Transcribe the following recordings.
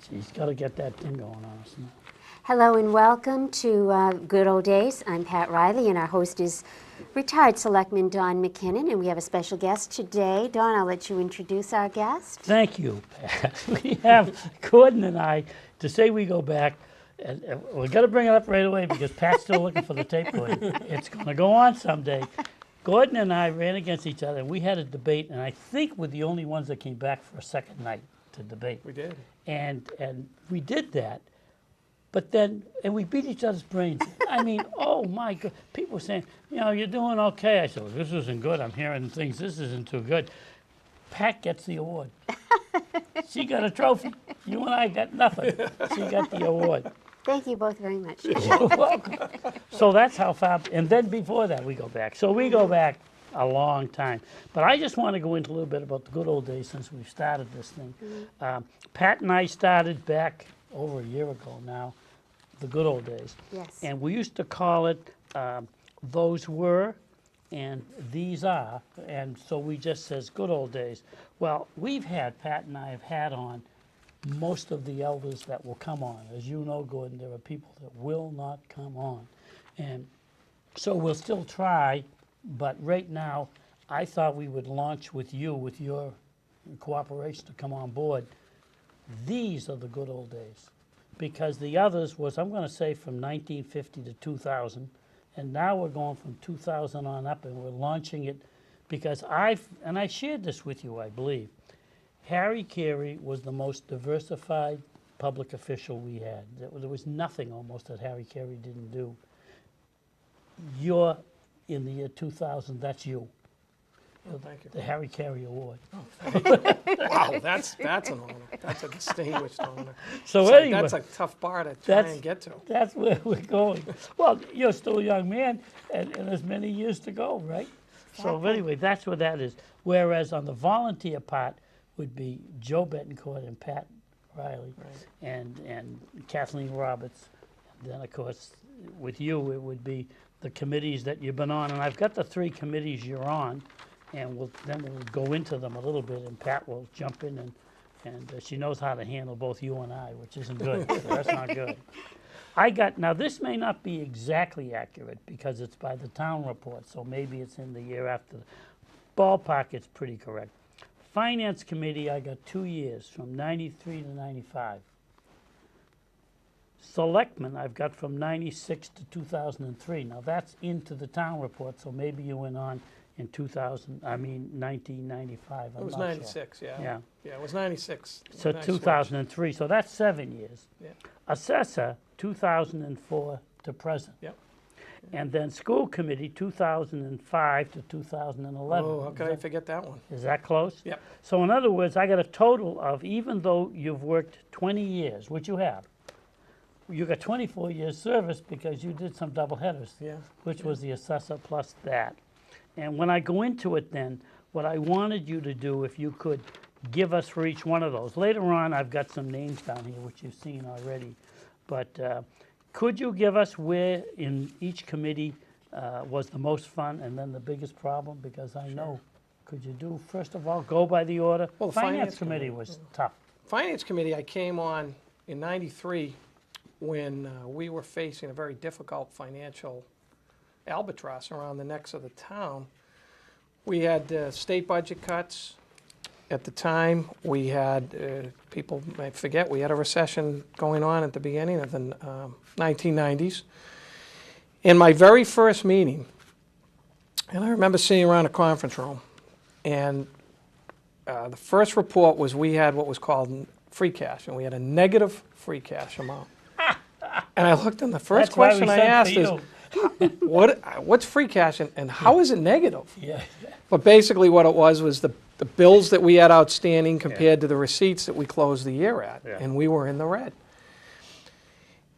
She's got to get that thing going on us now. Hello and welcome to Good Old Days. I'm Pat Riley and our host is retired Selectman Don McKinnon, and we have a special guest today. Don, I'll let you introduce our guest. Thank you, Pat. We have Gordon and I, to say we go back, and we're going to bring it up right away because Pat's still looking for the tape recording. It's going to go on someday. Gordon and I ran against each other, and we had a debate, and I think we're the only ones that came back for a second night to debate. We did. And we did that. But then, and we beat each other's brains. I mean, oh my God. People were saying, you know, you're doing okay. I said, well, this isn't good. I'm hearing things, this isn't too good. Pat gets the award. She got a trophy. You and I got nothing. She got the award. Thank you both very much. You're welcome. So that's how far, and then before that we go back. So we go back a long time. But I just want to go into a little bit about the good old days since we've started this thing. Pat and I started back over a year ago now, the good old days. Yes. And we used to call it those were and these are, and so we just says good old days. Well, Pat and I have had on most of the elders that will come on. As you know, Gordon, there are people that will not come on. And so we'll still try, but right now, I thought we would launch with you, with your cooperation to come on board. These are the good old days. Because the others was, I'm going to say, from 1950 to 2000, and now we're going from 2000 on up, and we're launching it because I shared this with you, I believe. Harry Carey was the most diversified public official we had. There was nothing almost that Harry Carey didn't do. You're in the year 2000, that's you. Oh, thank you. The Harry Carey Award. Wow, that's an honor. That's a distinguished honor. So anyway, that's a tough bar to try and get to. That's where we're going. Well, you're still a young man, and there's many years to go, right? So anyway, that's where that is. Whereas on the volunteer part would be Joe Betancourt and Pat Riley, and Kathleen Roberts. And then, of course, with you, it would be the committees that you've been on. And I've got the 3 committees you're on. And we'll go into them a little bit, and Pat will jump in, and she knows how to handle both you and I, which isn't good. So that's not good. Now this may not be exactly accurate because it's by the town report, so maybe it's in the year after. Ballpark, it's pretty correct. Finance Committee, I got 2 years, from 93 to 95. Selectmen, I've got from 96 to 2003. Now that's into the town report, so maybe you went on in 1995. It was 96, sure. yeah. Yeah, it was 96. So 2003, so that's 7 years. Yeah. Assessor, 2004 to present. Yep. And then School Committee, 2005 to 2011. Oh, how could I forget that one? Is that close? Yep. So in other words, I got a total of, even though you've worked 20 years, which you have, you got 24 years service because you did some double headers, which was the assessor plus that. And when I go into it then, what I wanted you to do, if you could give us for each one of those. Later on, I've got some names down here, which you've seen already. But could you give us where in each committee was the most fun and then the biggest problem? Because I know, could you do, first of all, go by the order? Well, the Finance Committee was tough. Finance Committee, I came on in 93 when we were facing a very difficult financial albatross around the necks of the town. We had state budget cuts at the time. We had, people might forget, we had a recession going on at the beginning of the 1990s. In my very first meeting, and I remember sitting around a conference room, and the first report was we had what was called free cash, and we had a negative free cash amount. And I looked, and the first question I asked is, what's free cash and how is it negative? Yeah. But basically what it was the bills that we had outstanding compared to the receipts that we closed the year at, and we were in the red.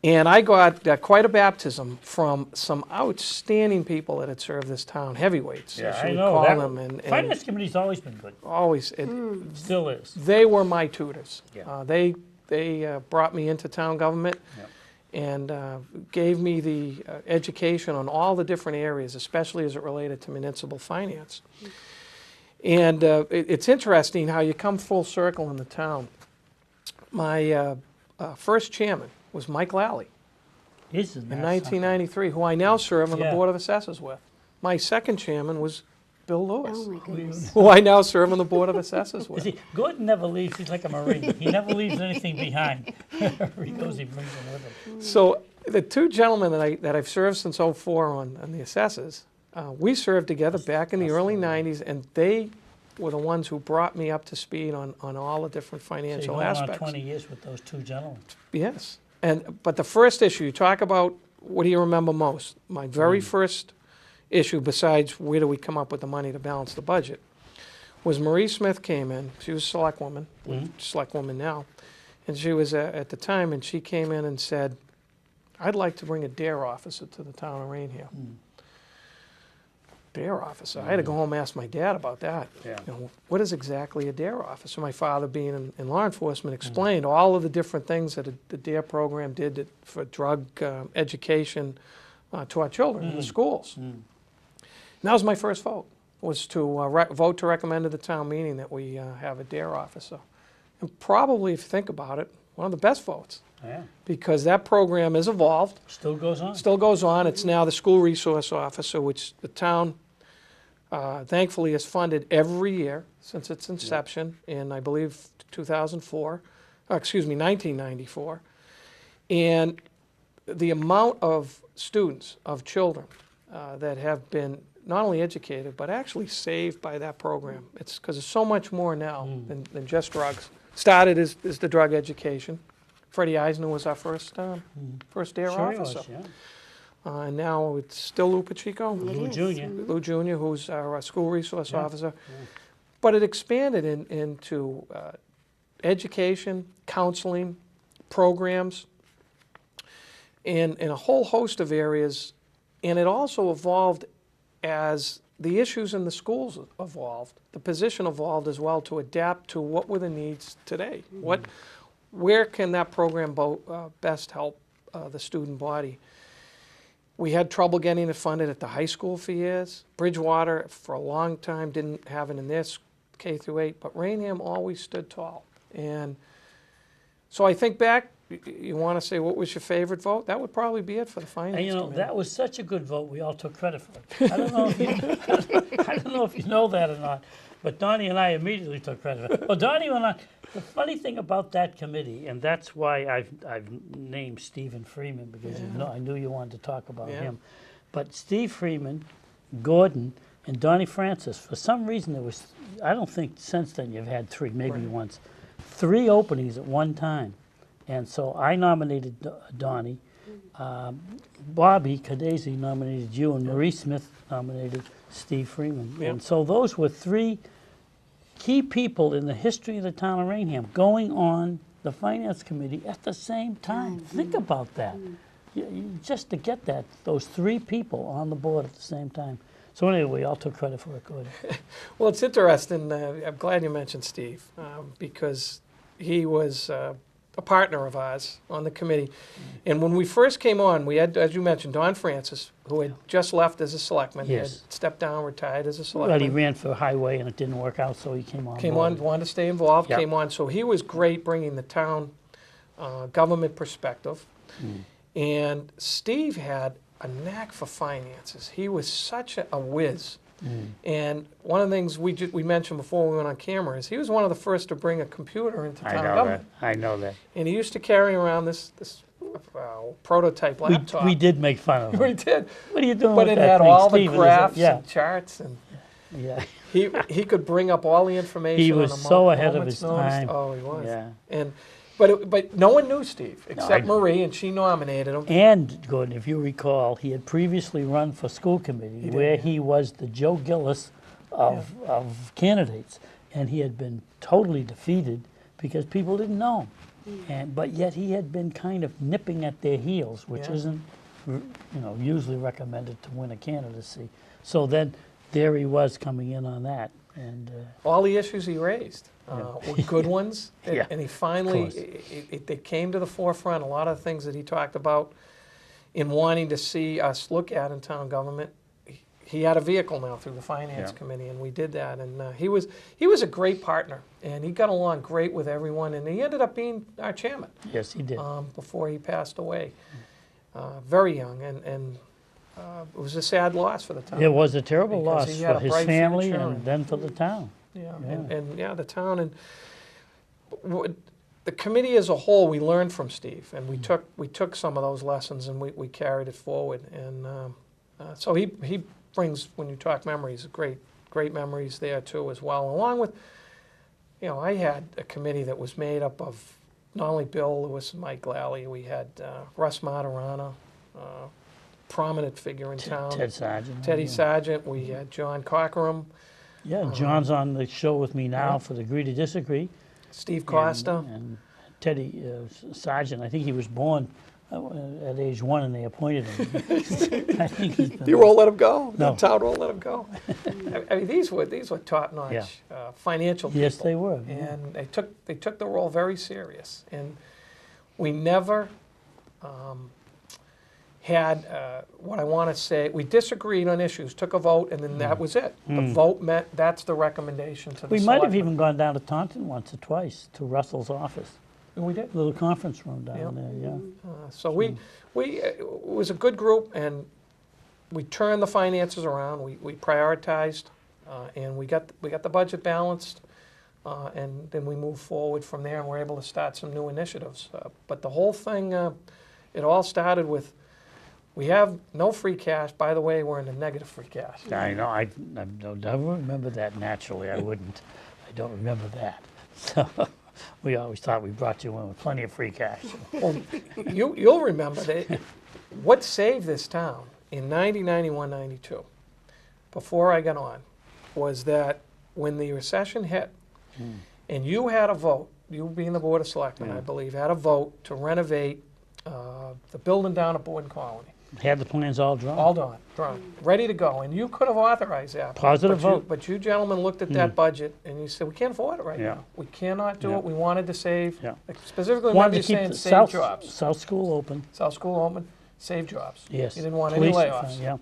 And I got quite a baptism from some outstanding people that had served this town, heavyweights, as you would call them. And Finance Committee's always been good. Always. Still is. They were my tutors. Yeah. They brought me into town government. And gave me the education on all the different areas, especially as it related to municipal finance. And it's interesting how you come full circle in the town. My first chairman was Mike Lally Isn't in that 1993, who I now serve on the Yeah. Board of Assessors with. My second chairman was Bill Lewis, Oh, my goodness. who I now serve on the Board of Assessors something? with. See, Gordon never leaves. He's like a Marine. He never leaves anything behind. Wherever he goes, he brings them with him. So the two gentlemen that I've served since '04 on the assessors, we served together back in the early '90s, and they were the ones who brought me up to speed on all the different So you're financial going on aspects. 20 years with those two gentlemen. Yes, but the first issue, you talk about, what do you remember most? My very first issue, besides where do we come up with the money to balance the budget, was Marie Smith came in. She was a select woman, select woman now, and she was at the time, and she came in and said, "I'd like to bring a DARE officer to the town of Raynham." DARE officer. I had to go home and ask my dad about that. Yeah. You know, what is exactly a DARE officer? My father, being in law enforcement, explained all of the different things that the DARE program did for drug education to our children in the schools. And that was my first vote, was to vote to recommend to the town meeting that we have a DARE officer. And probably, if you think about it, one of the best votes, Yeah. because that program has evolved. Still goes on. Still goes on. It's now the school resource officer, which the town thankfully has funded every year since its inception in, I believe, 1994. And the amount of students, of children that have been not only educated, but actually saved by that program. It's because there's so much more now than just drugs. Started as the drug education. Freddie Eisner was our first DARE Sure he officer. was, yeah. And now it's still Lou Pacheco, Lou is. Jr. Lou Jr., who's our school resource Yeah. officer. But it expanded into education, counseling, programs, in a whole host of areas. And it also evolved as the issues in the schools evolved. The position evolved as well to adapt to what were the needs today. Where can that program best help the student body? We had trouble getting it funded at the high school for years. Bridgewater, for a long time, didn't have it in their K through 8, but Raynham always stood tall. And so I think back, you want to say what was your favorite vote? That would probably be it for the finance And you know, committee. that was such a good vote, we all took credit for it. I don't know if you, I don't know if you know that or not, but Donnie and I immediately took credit for it. Well, Donnie went on, the funny thing about that committee, and that's why I've named Stephen Freeman, because I knew you wanted to talk about Yeah. him. But Steve Freeman, Gordon, and Donnie Francis, for some reason there was, I don't think since then you've had three, maybe once, 3 openings at one time. And so I nominated Donnie, Bobby Cadesi nominated you, and Marie Smith nominated Steve Freeman. Yep. And so those were 3 key people in the history of the town of Raynham going on the finance committee at the same time. Think about that. Just to get those 3 people on the board at the same time. So anyway, we all took credit for it, Gordon. Well, it's interesting. I'm glad you mentioned Steve, because he was a partner of ours on the committee. And when we first came on, we had, as you mentioned, Don Francis, who had just left as a selectman. He had Yes. stepped down, retired as a Well, he selectman. ran for highway and it didn't work out, so he came on Came board. on, wanted to stay involved, Yep. came on. So he was great bringing the town government perspective. And Steve had a knack for finances. He was such a whiz. And one of the things we mentioned before we went on camera is he was one of the first to bring a computer into I town know government. that. I know that. And he used to carry around this prototype laptop. We did make fun of him. We did. What are you doing But with it that had thing, all the Steve? Is it- graphs Yeah, and charts, and yeah. he could bring up all the information. He on was a so ahead of moment's his notice. time. Oh, he was. Yeah. And but no one knew Steve except I- Marie, and she nominated him. And, Gordon, if you recall, he had previously run for school committee did, where yeah. he was the Joe Gillis of candidates. And he had been totally defeated because people didn't know him. But yet he had been kind of nipping at their heels, which Yeah. isn't usually recommended to win a candidacy. So then there he was coming in on that. And All the issues he raised were good ones, Yeah, and he finally course. they came to the forefront. A lot of things that he talked about in wanting to see us look at in town government, he had a vehicle now through the finance Yeah. committee, and we did that. And he was a great partner, and he got along great with everyone, and he ended up being our chairman Yes, he did. before he passed away, very young, and it was a sad loss for the town. It was a terrible because loss he had for a his bright family future and then for the town. Yeah, Yeah. and the town and the committee as a whole, we learned from Steve, and we took some of those lessons and we carried it forward. And so he brings, when you talk memories, great memories there too as well. Along with, I had a committee that was made up of not only Bill Lewis and Mike Lally, we had Russ Matarana, prominent figure in town. Ted Sargent. Teddy yeah. Sargent, we had John Cockerham, Yeah, John's on the show with me now for the Agree to Disagree. Steve Costa. And Teddy Sargent, I think he was born at age 1 and they appointed him. I think he's been, You won't let him go. No. The town won't let him go. I mean, these were top-notch Yeah. financial people. Yes, they were. yeah. And they took the role very serious. And we never had what I want to say. We disagreed on issues, took a vote, and then that was it. The vote meant that's the recommendation to the We might have selectmen. even gone down to Taunton once or twice to Russell's office. And we did. Little conference room down Yeah. there, yeah. So we it was a good group, and we turned the finances around. We prioritized, and we got the budget balanced, and then we moved forward from there, and we're able to start some new initiatives. But the whole thing, it all started with, we have no free cash. By the way, we're in a negative free cash. I know, I don't remember that naturally, I wouldn't. I don't remember that. So we always thought we brought you in with plenty of free cash. Well, you'll remember that what saved this town in 90, 91, 92, before I got on, was that when the recession hit, and you had a vote, you being the Board of Selectmen, I believe, had a vote to renovate the building down at Borden Colony. Had the plans all drawn. All done, ready to go, and you could have authorized that. Positive vote. But you gentlemen looked at that budget, and you said, we can't afford it right Yeah. now. We cannot do Yeah. it. We wanted to save, Yeah. specifically remember Wanted you to keep saying the save jobs. South School open. South School open, save jobs. Yes. You didn't want any Police, layoffs. Yeah.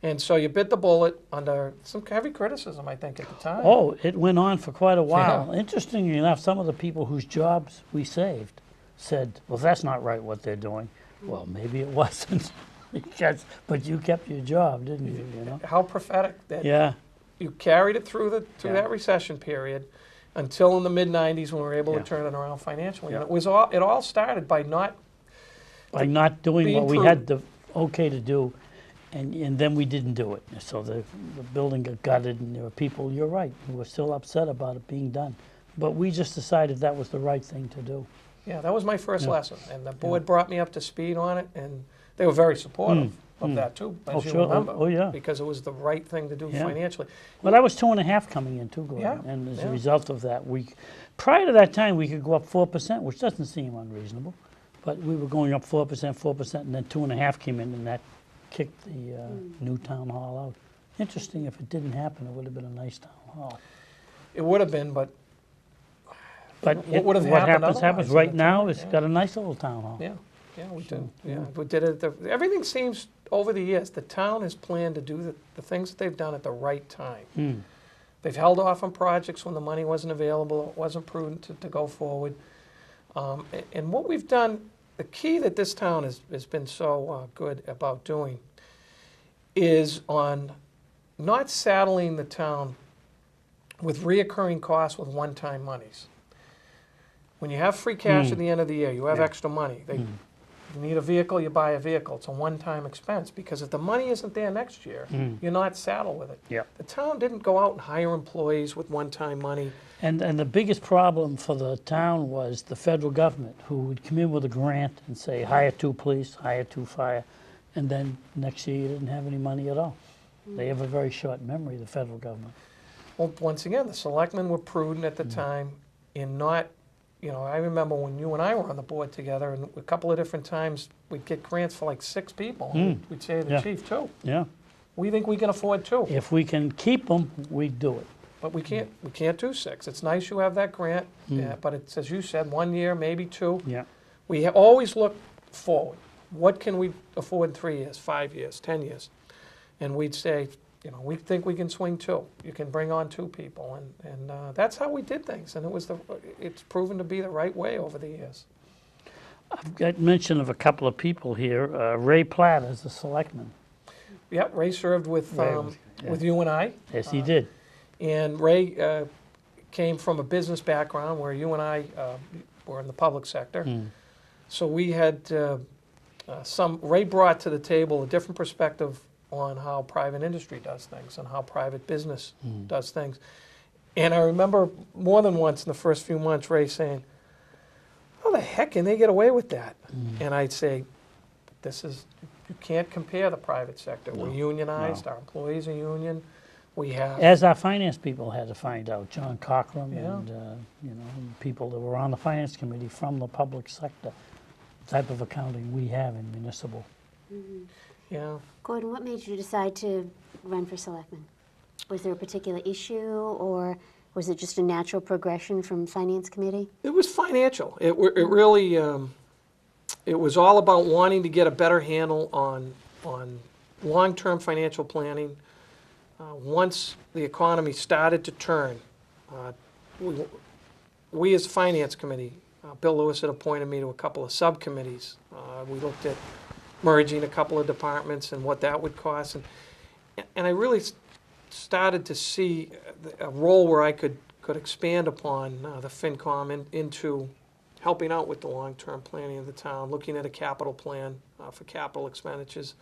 And so you bit the bullet under some heavy criticism, I think, at the time. Oh, it went on for quite a while. Interestingly enough, some of the people whose jobs we saved said, well, that's not right what they're doing. Well, maybe it wasn't. But you kept your job, didn't you? You know? How prophetic that Yeah. you carried it through Yeah. that recession period until in the mid-90s when we were able Yeah. to turn it around financially. Yeah. And it all started by not, By not doing being what we had the okay to do, and then we didn't do it. So the building got gutted, and there were people, you're right, who were still upset about it being done. But we just decided that was the right thing to do. yeah, that was my first Yeah. lesson. And the board brought me up to speed on it, and they were very supportive of that too, Oh, as you sure. remember. Oh, yeah. Because it was the right thing to do Yeah. financially. Well, that was 2.5 coming in too, Gordon. Yeah, And as yeah. a result of that, prior to that time, we could go up 4%, which doesn't seem unreasonable. But we were going up 4%, and then 2.5 came in, and that kicked the new town hall out. Interesting, if it didn't happen, it would have been a nice town hall. It would have been, but But What would have what happened happens, happens. otherwise Right at the now, time, it's yeah. got a nice little town hall. yeah, we did. Yeah, we did it. Everything seems, over the years, the town has planned to do the things that they've done at the right time. They've held off on projects when the money wasn't available, it wasn't prudent to go forward. And what we've done, the key that this town has been so good about doing is on not saddling the town with reoccurring costs with one-time monies. When you have free cash at the end of the year, you have extra money. You need a vehicle, you buy a vehicle. It's a one-time expense, because if the money isn't there next year, you're not saddled with it. Yeah. The town didn't go out and hire employees with one-time money. And the biggest problem for the town was the federal government, who would come in with a grant and say, hire 2 police, hire 2 fire, and then next year you didn't have any money at all. They have a very short memory, the federal government. Well, once again, the selectmen were prudent at the time in not, I remember when you and I were on the board together, and a couple of different times, we'd get grants for like 6 people. We'd say to the Yeah. chief, 2. Yeah. We think we can afford 2. If we can keep them, we do it. But we can't do 6. It's nice you have that grant, but it's, as you said, 1 year, maybe 2. Yeah. We always look forward. What can we afford in 3 years, 5 years, 10 years? and we'd say, you know, we think we can swing 2. You can bring on 2 people, and that's how we did things, and it's proven to be the right way over the years. I've got mention of a couple of people here. Ray Platt is the selectman. Yep, Ray served with with you and I. Yes, he did. And Ray came from a business background where you and I were in the public sector. So we had Ray brought to the table a different perspective on how private industry does things and how private business does things. And I remember more than once in the first few months, Ray saying, how the heck can they get away with that? And I'd say, you can't compare the private sector. We're unionized, our employees are union. We have, As our finance people had to find out, John Cochran Yeah. and you know, people that were on the finance committee from the public sector, the type of accounting we have in municipal. yeah. Gordon, what made you decide to run for selectman? Was there a particular issue, or was it just a natural progression from finance committee? It was financial. It really, it was all about wanting to get a better handle on long-term financial planning. Once the economy started to turn, we as a finance committee, Bill Lewis had appointed me to a couple of subcommittees. We looked at merging a couple of departments and what that would cost. And I really started to see a role where I could expand upon the FinCom into helping out with the long-term planning of the town, looking at a capital plan for capital expenditures.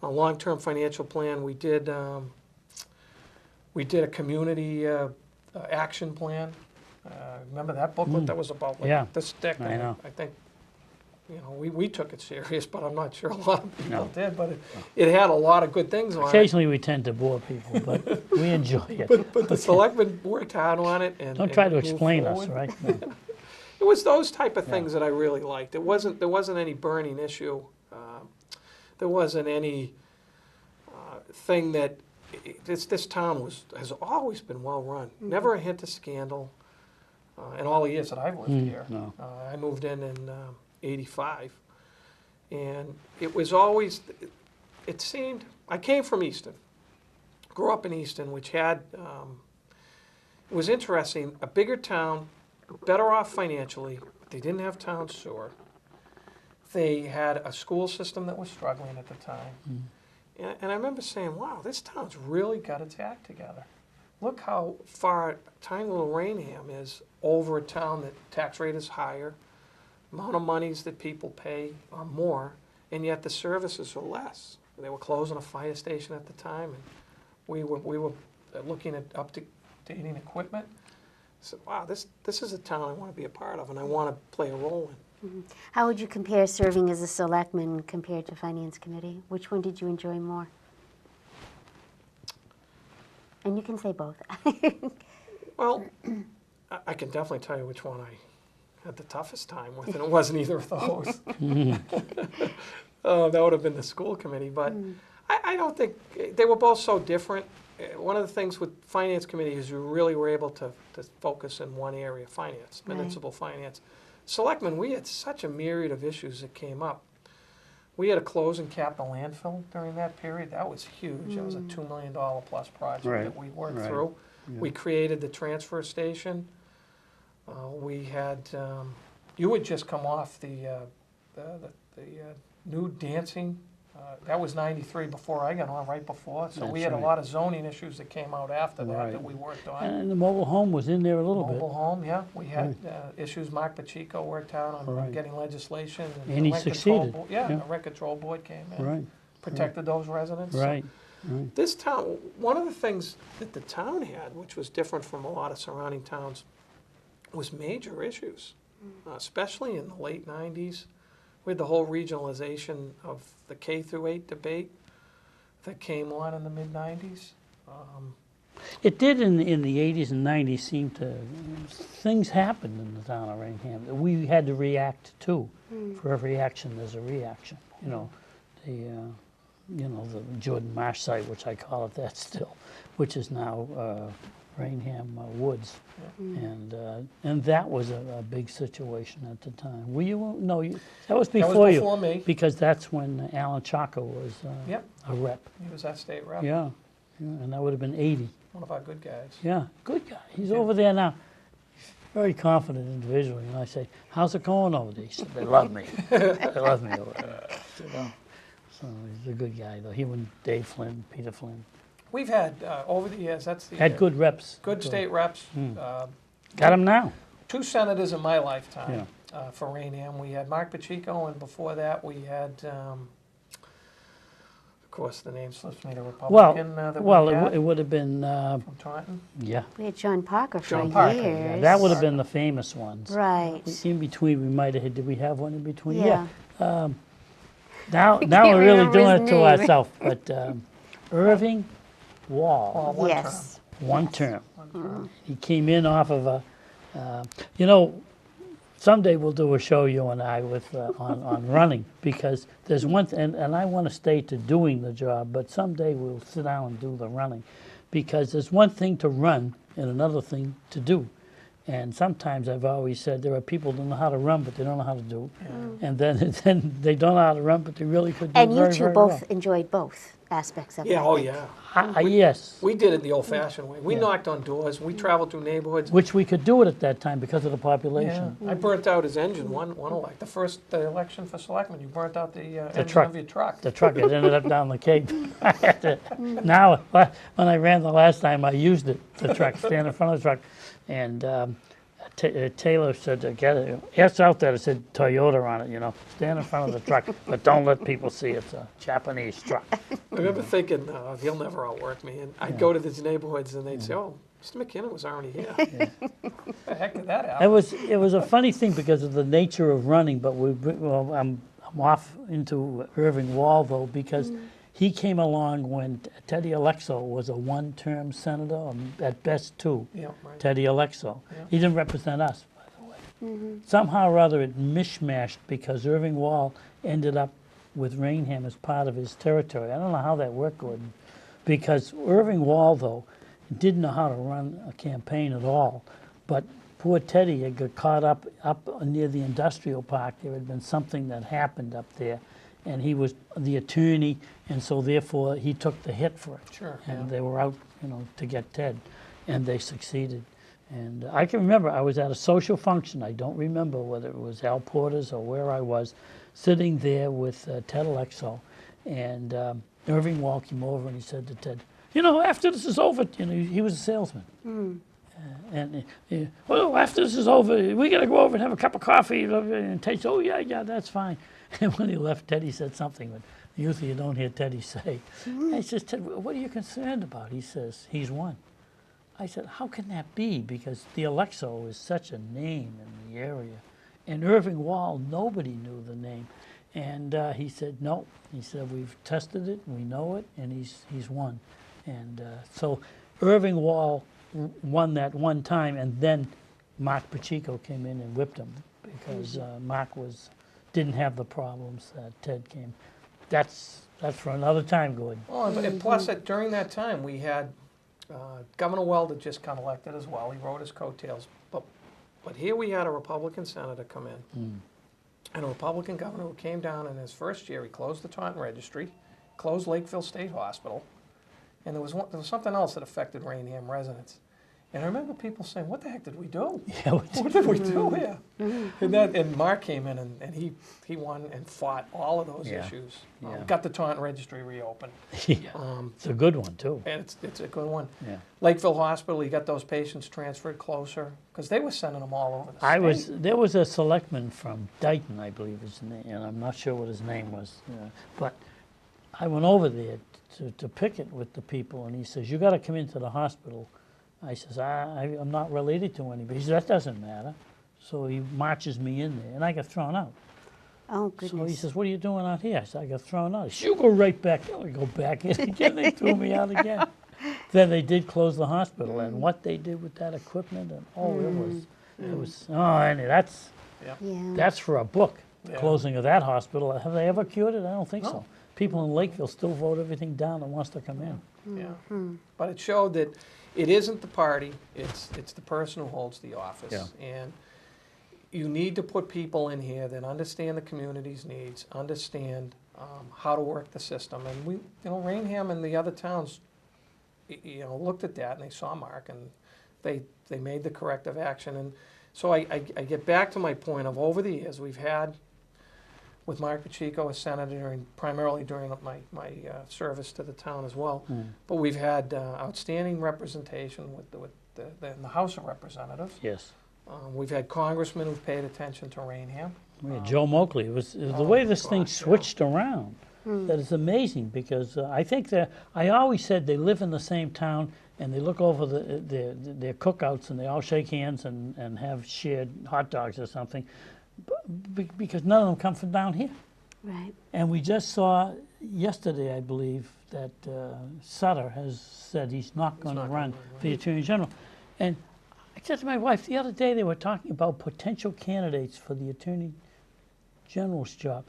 A long-term financial plan, we did a community action plan. Remember that booklet that was about like Yeah, this thick? I know. I think, you know, we took it serious, but I'm not sure a lot of people No. did. But it had a lot of good things on it. Occasionally we tend to bore people, but we enjoy it. But the selectmen worked hard on it and Don't try to moved explain us, forward. right? No. It was those type of things that I really liked. There wasn't any burning issue. There wasn't any thing that this town has always been well run. Never a hint of scandal. In all the years that I've lived here, no. I moved in '85, and it was always. It seemed I came from Easton, grew up in Easton, which had. It was interesting. A bigger town, better off financially. But they didn't have town sewer. They had a school system that was struggling at the time. And I remember saying, wow, this town's really got its act together. Look how far tiny little Raynham is over a town that tax rate is higher, amount of monies that people pay are more, and yet the services are less. They were closing a fire station at the time, and we were looking at updating equipment. I said, wow, this is a town I want to be a part of, and I want to play a role in. How would you compare serving as a selectman compared to finance committee? Which one did you enjoy more? And you can say both. Well, I can definitely tell you which one I had the toughest time with, and it wasn't either of those. That would have been the school committee, but I don't think, they were both so different. One of the things with finance committee is you really were able to focus in one area, finance, municipal finance. Selectmen, we had such a myriad of issues that came up. We had a closing capital landfill during that period. That was huge. That was a $2 million plus project that we worked through. Yeah. We created the transfer station. We had, you had just come off the new dancing. That was '93 before I got on, right before. So we had a lot of zoning issues that came out after that we worked on. And the mobile home was in there a little bit. Mobile home, yeah. We had issues Mark Pacheco worked out on getting legislation. And he succeeded. The rent control board came in, protected those residents. Right. So this town, one of the things that the town had, which was different from a lot of surrounding towns, was major issues, especially in the late '90s. We had the whole regionalization of the K through 8 debate that came on in the mid-'90s. It did in the 80s and 90s seem to, things happened in the town of Raynham that we had to react to. For every action, there's a reaction. You know, the Jordan Marsh site, which I call it that still, which is now Raynham Woods. And that was a big situation at the time. Were you, no, that was before you. before me. Because that's when Alan Chaka was Yep. a rep. He was our state rep. Yeah, and that would have been 80. One of our good guys. Yeah, good guy. He's Yeah. over there now. Very confident individual. And I say, how's it going over there? He said, they love me. They love me over there. So he's a good guy, though. He and Dave Flynn, Peter Flynn. We've had, over the years, that's the... Had good reps. Good state reps. Got him now. 2 senators in my lifetime Yeah. for Raynham. We had Mark Pacheco, and before that we had, of course, the name slips me, the Republican that we had it would have been, from Taunton. yeah. We had John Parker for John Parker, years. yeah, That would have been the famous ones. Right. In between, we might have had, did we have one in between? Yeah. Now can't we're really remember doing his it to name. ourselves. But Irving Wall, Well, one Yes. one term. term. One term. He came in off of a, someday we'll do a show, you and I, with on running, because there's one, and I want to stay to doing the job, but someday we'll sit down and do the running, because there's one thing to run and another thing to do. And sometimes I've always said there are people who don't know how to run, but they don't know how to do. And then they don't know how to run, but they really could do And you very, two very both well. enjoyed both aspects of it. Yeah, I oh think. yeah. Yes, We did it the old-fashioned way. We Yeah. knocked on doors. We traveled through neighborhoods. which we could do it at that time because of the Yeah, population. I burnt out his engine one elect. The election for selectman, you burnt out the engine truck. of your truck. The truck, it ended up down the Cape. I had to, now, when I ran the last time, I used it, the truck, stand in front of the truck. And Taylor said, get it, it's out there, it said Toyota on it, stand in front of the truck, but don't let people see it's a Japanese truck. I remember thinking, he'll never outwork me. And I'd go to these neighborhoods and they'd say, oh, Mr. McKinnon was already here. The heck did that happen? It was a funny thing because of the nature of running, but I'm off into Irving Wall, though, because he came along when Teddy Alexo was a one-term senator, or at best 2. Yeah, right. Teddy Alexo. Yeah. He didn't represent us, by the way. Somehow or other it mishmashed because Irving Wall ended up with Raynham as part of his territory. I don't know how that worked, Gordon, because Irving Wall, though, didn't know how to run a campaign at all. But poor Teddy had got caught up near the industrial park. There had been something that happened up there, and he was the attorney, and so therefore he took the hit for it. Sure, And yeah. they were out, to get Ted, and they succeeded. And I can remember I was at a social function. I don't remember whether it was Al Porter's or where I was, sitting there with Ted Alexo, and Irving Wall came over and he said to Ted, after this is over, he was a salesman. Well, after this is over, we got to go over and have a cup of coffee. And Ted said, oh, yeah, that's fine. And when he left, Teddy said something that usually you don't hear Teddy say. I says, Ted, what are you concerned about? He says, he's won. I said, how can that be? Because the Alexo is such a name in the area. And Irving Wall, nobody knew the name. And he said, no. He said, we've tested it, we know it, and he's won. And so Irving Wall won that one time, and then Mark Pacheco came in and whipped him because Mark didn't have the problems that Ted came. That's for another time, Gordon. Well, and plus, during that time, we had Governor Weld had just come elected as well. He rode his coattails. But here we had a Republican senator come in, and a Republican governor who came down in his first year. He closed the Taunton Registry, closed Lakeville State Hospital, and there was something else that affected Raynham residents. And I remember people saying, what the heck did we do? Yeah, What did we do here? And Mark came in and he won and fought all of those Yeah. issues. Yeah. Got the Taunton Registry reopened. Yeah, it's a good one, too. And it's a good one. Yeah. Lakeville Hospital, he got those patients transferred closer because they were sending them all over the state. There was a selectman from Dayton, I believe his name, and I'm not sure what his name was, but I went over there to pick it with the people, and he says, you got to come into the hospital. I says, I'm not related to anybody. He says, that doesn't matter. So he marches me in there, and I got thrown out. Oh, goodness. So he says, what are you doing out here? I said, I got thrown out. He said, you go right back there. I go back in again. They threw me out again. Then they did close the hospital, and what they did with that equipment, and anyway, Yeah. that's for a book, the Yeah. closing of that hospital. Have they ever cured it? I don't think No. so. People in Lakeville still vote everything down that wants to come in. Yeah. But it showed that it isn't the party, it's the person who holds the office. Yeah. And you need to put people in here that understand the community's needs, understand how to work the system. And we, Raynham and the other towns, looked at that and they saw Mark and they made the corrective action. And so I get back to my point of over the years we've had with Mark Pacheco as senator and primarily during my service to the town as well. But we've had outstanding representation in the House of Representatives. Yes. We've had congressmen who've paid attention to Raynham. Yeah, Joe Moakley. It was the way this thing switched around. That is amazing because I think that I always said they live in the same town and they look over their cookouts and they all shake hands and have shared hot dogs or something, because none of them come from down here. Right. And we just saw yesterday, I believe, that Sutter has said he's not going to run for the Attorney General. And I said to my wife the other day, they were talking about potential candidates for the Attorney General's job.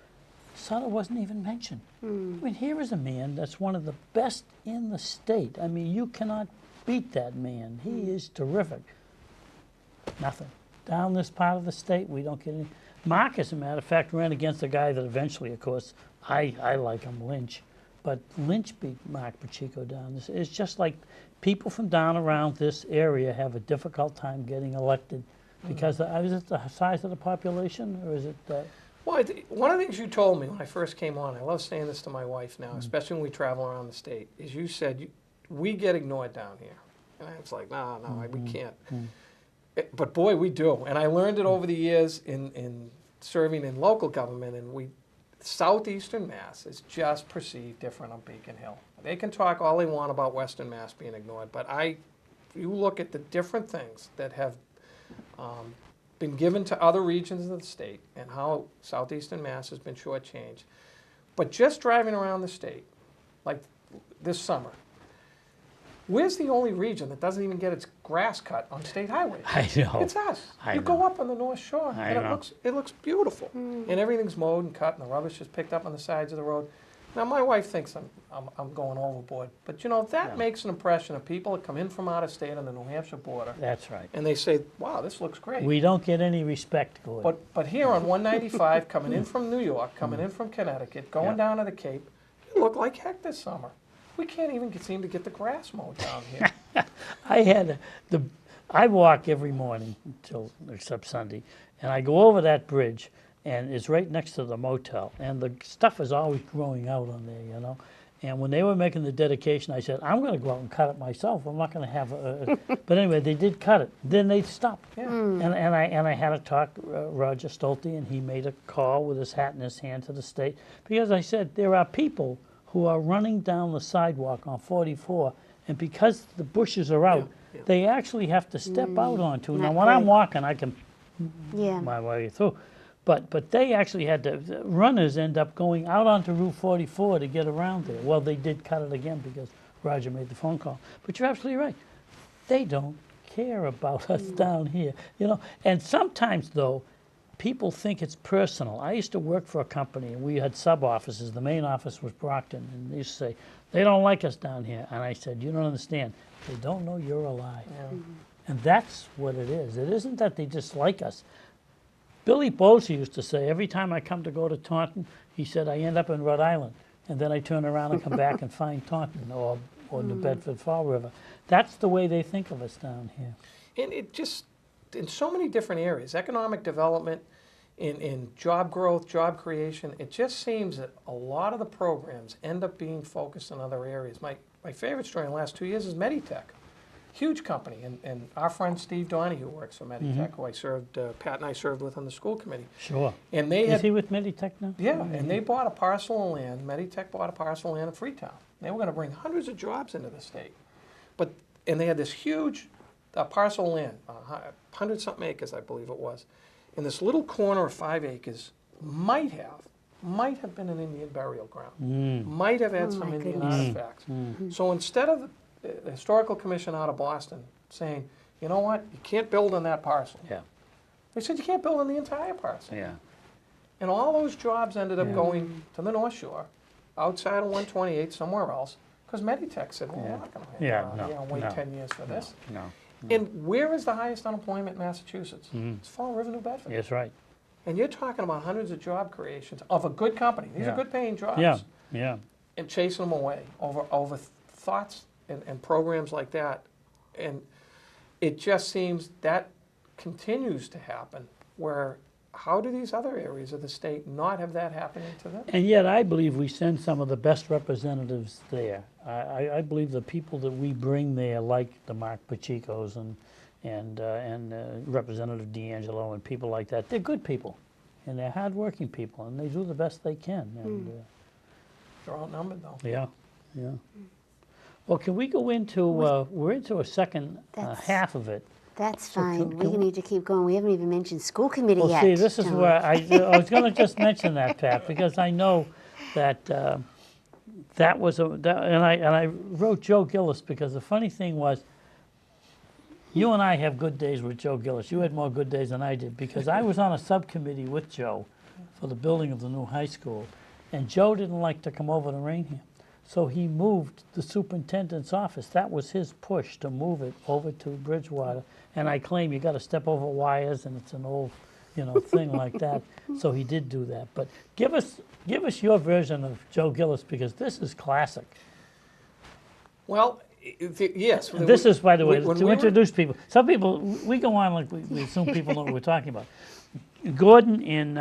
Sutter wasn't even mentioned. I mean, here is a man that's one of the best in the state. I mean, you cannot beat that man. He is terrific. Nothing. Down this part of the state, we don't get any. Mark, as a matter of fact, ran against a guy that eventually, of course, I like him, Lynch. But Lynch beat Mark Pacheco down. It's just like people from down around this area have a difficult time getting elected because is it the size of the population or is it Well, one of the things you told me when I first came on, I love saying this to my wife now, especially when we travel around the state, is you said, we get ignored down here. And I was like, no, we can't. But boy, we do. And I learned it over the years in serving in local government, and Southeastern Mass is just perceived different on Beacon Hill. They can talk all they want about Western Mass being ignored, but you look at the different things that have been given to other regions of the state and how Southeastern Mass has been shortchanged. But just driving around the state, like this summer, where's the only region that doesn't even get its grass cut on state highways? I know. It's us. I You go know. up on the North Shore, and it looks beautiful. And everything's mowed and cut, and the rubbish is picked up on the sides of the road. Now, my wife thinks I'm going overboard, but that makes an impression of people that come in from out of state on the New Hampshire border, That's right. and they say, "Wow, this looks great." We don't get any respect, Gordon. But here on 195, coming in from New York, coming in from Connecticut, going down to the Cape, it looked like heck this summer. We can't even seem to get the grass mowed down here. I walk every morning except Sunday, and I go over that bridge, and it's right next to the motel, and the stuff is always growing out on there, And when they were making the dedication, I said, I'm going to go out and cut it myself. I'm not going to have a... But anyway, they did cut it. Then they stopped. Yeah. And I had to talk Roger Stolte, and he made a call with his hat in his hand to the state. Because I said, there are people who are running down the sidewalk on 44, and because the bushes are out, they actually have to step out onto. Now, when I'm walking, I can my way through. But they actually had to, runners end up going out onto Route 44 to get around there. Well, they did cut it again because Roger made the phone call. But you're absolutely right. They don't care about us down here, And sometimes, though, people think it's personal. I used to work for a company, and we had sub-offices. The main office was Brockton, and they used to say, they don't like us down here. And I said, you don't understand. They don't know you're alive. Yeah. And that's what it is. It isn't that they dislike us. Billy Bosey used to say, every time I come to go to Taunton, he said, I end up in Rhode Island. And then I turn around and come back and find Taunton or New Bedford Fall River. That's the way they think of us down here. And it just, in so many different areas, economic development, in job growth, job creation, it just seems that a lot of the programs end up being focused in other areas. My favorite story in the last 2 years is Meditech. Huge company, and our friend Steve Donahue works for Meditech, who I served, Pat and I served with on the school committee. Sure. And they Is he with Meditech now? Yeah, and they bought a parcel of land, Meditech bought a parcel of land in Freetown. They were going to bring hundreds of jobs into the state. And they had this huge parcel of land, 100-something acres, I believe it was. And this little corner of 5 acres might have been an Indian burial ground, might have had some Indian artifacts. So instead of the Historical Commission out of Boston saying, you know what, you can't build on that parcel. Yeah. They said you can't build on the entire parcel. Yeah. And all those jobs ended up going to the North Shore, outside of 128, somewhere else, Because Meditech said, well, we're not going to wait no, 10 years for this. No. And where is the highest unemployment in Massachusetts? It's Fall River, New Bedford. That's right. And you're talking about hundreds of job creations of a good company. These are Yeah. good paying jobs. Yeah, yeah. And chasing them away over thoughts and programs like that. And it just seems that continues to happen, where how do these other areas of the state not have that happening to them? And yet, I believe we send some of the best representatives there. I believe the people that we bring there, like the Mark Pachicos and Representative D'Angelo and people like that, they're good people, and they're hardworking people, and they do the best they can. And They're outnumbered, though. yeah, yeah. Well, can we go into? We're into a second That's- half of it. That's So fine. can We we- need to keep going. We haven't even mentioned school committee Well, yet. see, this is John. where I was going to just mention that, Pat, because I know that that was and I wrote Joe Gillis because the funny thing was, you and I have good days with Joe Gillis. You had more good days than I did because I was on a subcommittee with Joe for the building of the new high school, and Joe didn't like to come over to Raynham. So he moved the superintendent's office. That was his push to move it over to Bridgewater. And I claim you got to step over wires, and it's an old, thing like that. So he did do that. But give us your version of Joe Gillis, because this is classic. Well, yes. And this is, by the way, when to we were- introduce people. Some people, we go on like we assume people know what we're talking about. Gordon in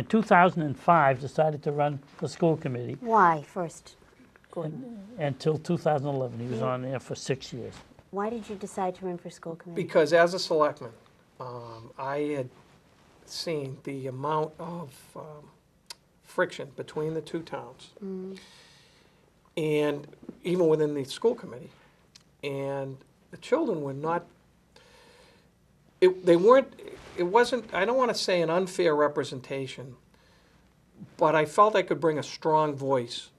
2005 decided to run the school committee. Why first, Gordon? Until 2011. He was on there for 6 years. Why did you decide to run for school committee? Because as a selectman, I had seen the amount of friction between the two towns, and even within the school committee. And the children were not, it wasn't, I don't want to say an unfair representation, but I felt I could bring a strong voice,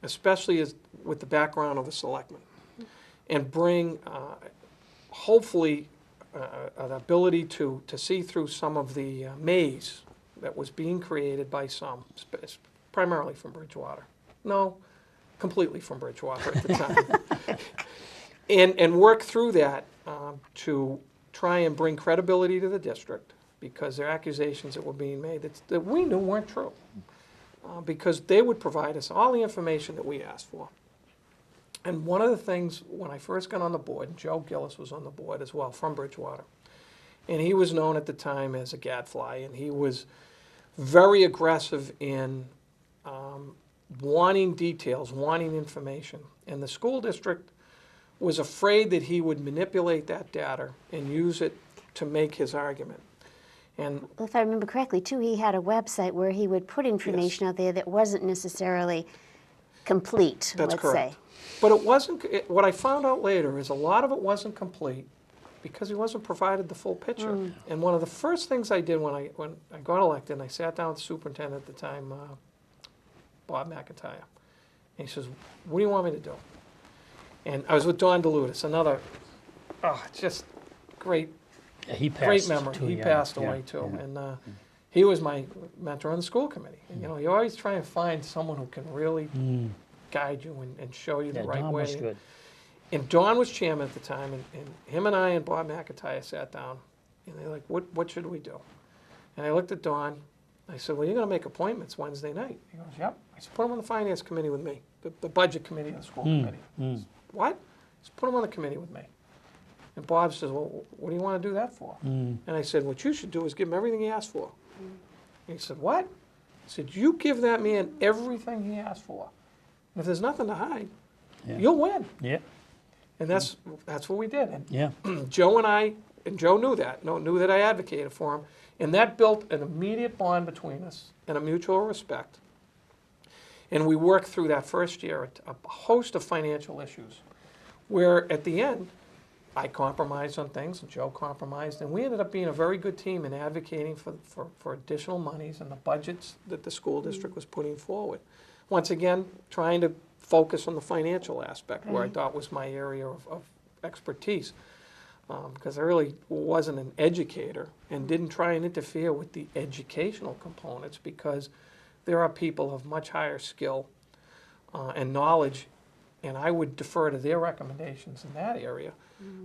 especially with the background of a selectman, and bring, hopefully, an ability to see through some of the maze that was being created by some, primarily from Bridgewater. No, completely from Bridgewater at the time. and work through that to try and bring credibility to the district, because there are accusations that were being made that we knew weren't true, because they would provide us all the information that we asked for. And one of the things, when I first got on the board, and Joe Gillis was on the board as well, from Bridgewater, and he was known at the time as a gadfly, and he was very aggressive in wanting details, wanting information. And the school district was afraid that he would manipulate that data and use it to make his argument. And If I remember correctly, too, he had a website where he would put information out there that wasn't necessarily complete, that's let's correct. say. But it wasn't, what I found out later is a lot of it wasn't complete because he wasn't provided the full picture. And one of the first things I did when I got elected, and I sat down with the superintendent at the time, Bob McIntyre, and he says, "What do you want me to do?" And I was with Don DeLutis, another, just great, Yeah, he passed great memory. too He young. passed Yeah, away too, yeah. and he was my mentor on the school committee. And, you always try and find someone who can really guide you and show you Yeah, the right Don way. was good. And Don was chairman at the time, and him and I and Bob McIntyre sat down, and they're like, what should we do? And I looked at Don. I said, well, you're going to make appointments Wednesday night. He goes, yep. I said, put him on the finance committee with me, the budget committee of the school committee. I said, what? I said, put him on the committee with me. And Bob says, well, what do you want to do that for? And I said, what you should do is give him everything he asked for. And he said, what? I said, you give that man everything he asked for. And if there's nothing to hide, Yeah. you'll win. Yeah, And that's what we did. And yeah. Joe and I, and Joe knew that, knew that I advocated for him, and that built an immediate bond between us and a mutual respect. And we worked through that first year a host of financial issues, where at the end, I compromised on things, and Joe compromised, and we ended up being a very good team in advocating for additional monies and the budgets that the school district was putting forward. Once again, trying to focus on the financial aspect, where I thought was my area of expertise, because I really wasn't an educator and didn't try and interfere with the educational components, because there are people of much higher skill and knowledge and I would defer to their recommendations in that area.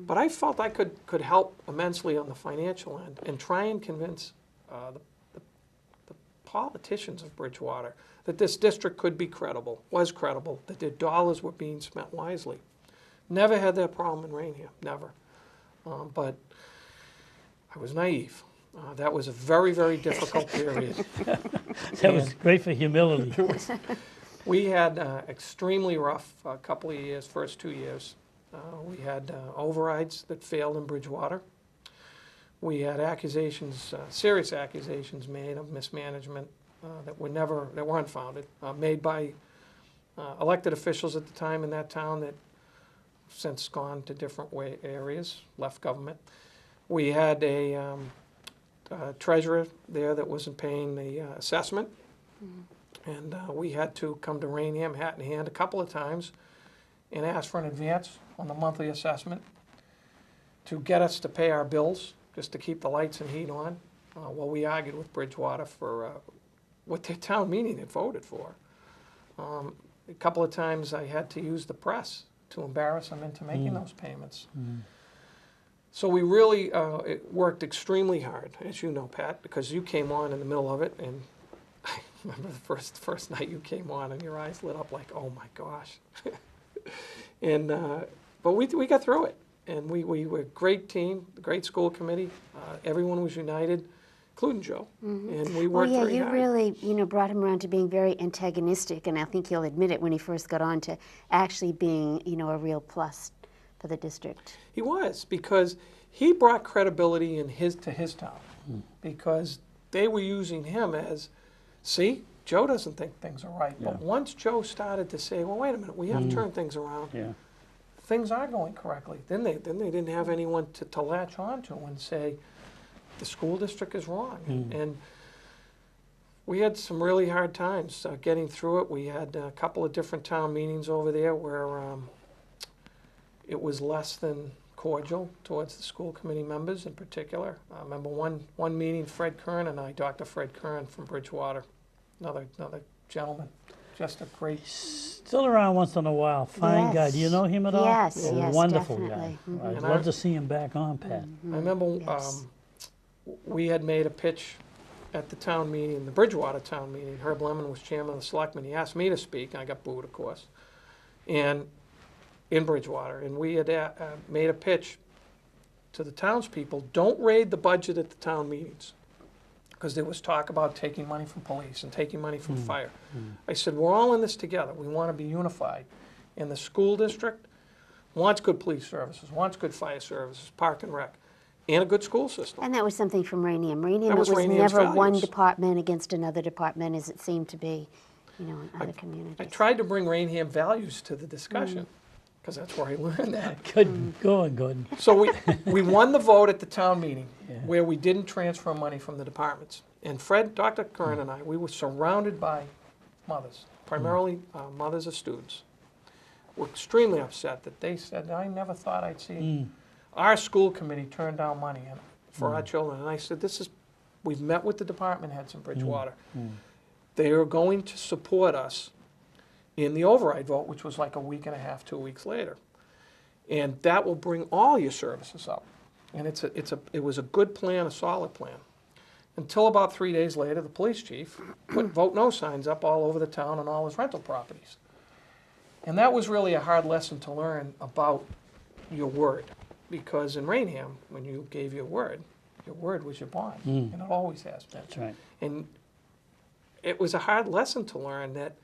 But I felt I could help immensely on the financial end and try and convince the politicians of Bridgewater that this district could be credible, was credible, that their dollars were being spent wisely. Never had that problem in Raynham, never. But I was naive. That was a very, very difficult period. That was great for humility. We had extremely rough couple of years, first 2 years. We had overrides that failed in Bridgewater. We had accusations, serious accusations made of mismanagement that weren't founded, made by elected officials at the time in that town that since gone to different areas, left government. We had a treasurer there that wasn't paying the assessment. And we had to come to Raynham hat in hand a couple of times and ask for an advance on the monthly assessment to get us to pay our bills, just to keep the lights and heat on, while we argued with Bridgewater for what their town meeting had voted for. A couple of times I had to use the press to embarrass them into making those payments. So we really worked extremely hard, as you know, Pat, because you came on in the middle of it, and I remember the first night you came on and your eyes lit up like, oh my gosh. And but we got through it, and we were a great team, great school committee. Everyone was united, including Joe, and we worked very hard. You really, brought him around to being very antagonistic, and I think he'll admit it when he first got on to actually being, a real plus for the district. He was, because he brought credibility to his town, because they were using him as, see, Joe doesn't think things are right. But once Joe started to say, well, wait a minute, we have to turn things around. Things are going correctly. Then they didn't have anyone to latch on to and say, the school district is wrong. And we had some really hard times getting through it. We had a couple of different town meetings over there where it was less than cordial towards the school committee members in particular. I remember one meeting, Fred Kern and I, Dr. Fred Kern from Bridgewater, another gentleman, just a great... Still around once in a while, fine guy. Do you know him at all? Yes, A yes, wonderful definitely. guy. I'd love to see him back on, Pat. I remember we had made a pitch at the town meeting, the Bridgewater town meeting. Herb Lemon was chairman of the selectmen. He asked me to speak, and I got booed, of course, and in Bridgewater. And we had made a pitch to the townspeople, don't raid the budget at the town meetings, because there was talk about taking money from police and taking money from fire. I said, we're all in this together. We want to be unified. And the school district wants good police services, wants good fire services, park and rec, and a good school system. And that was something from Raynham. Raynham, That was it was Raynham's never one values. department against another department as it seemed to be, in other communities. I tried to bring Raynham values to the discussion, because that's where I learned that. Good, go on, Gordon. So we won the vote at the town meeting where we didn't transfer money from the departments. And Fred, Dr. Kern and I, we were surrounded by mothers, primarily mothers of students. We're extremely upset that they said, I never thought I'd see our school committee turn down money for our children. And I said, we've met with the department heads in Bridgewater. They are going to support us in the override vote, which was like a week and a half, 2 weeks later. And that will bring all your services up. And it was a good plan, a solid plan. Until about 3 days later, the police chief put vote no signs up all over the town on all his rental properties. And that was really a hard lesson to learn about your word. Because in Raynham, when you gave your word was your bond. And it always has been. That's right. And it was a hard lesson to learn that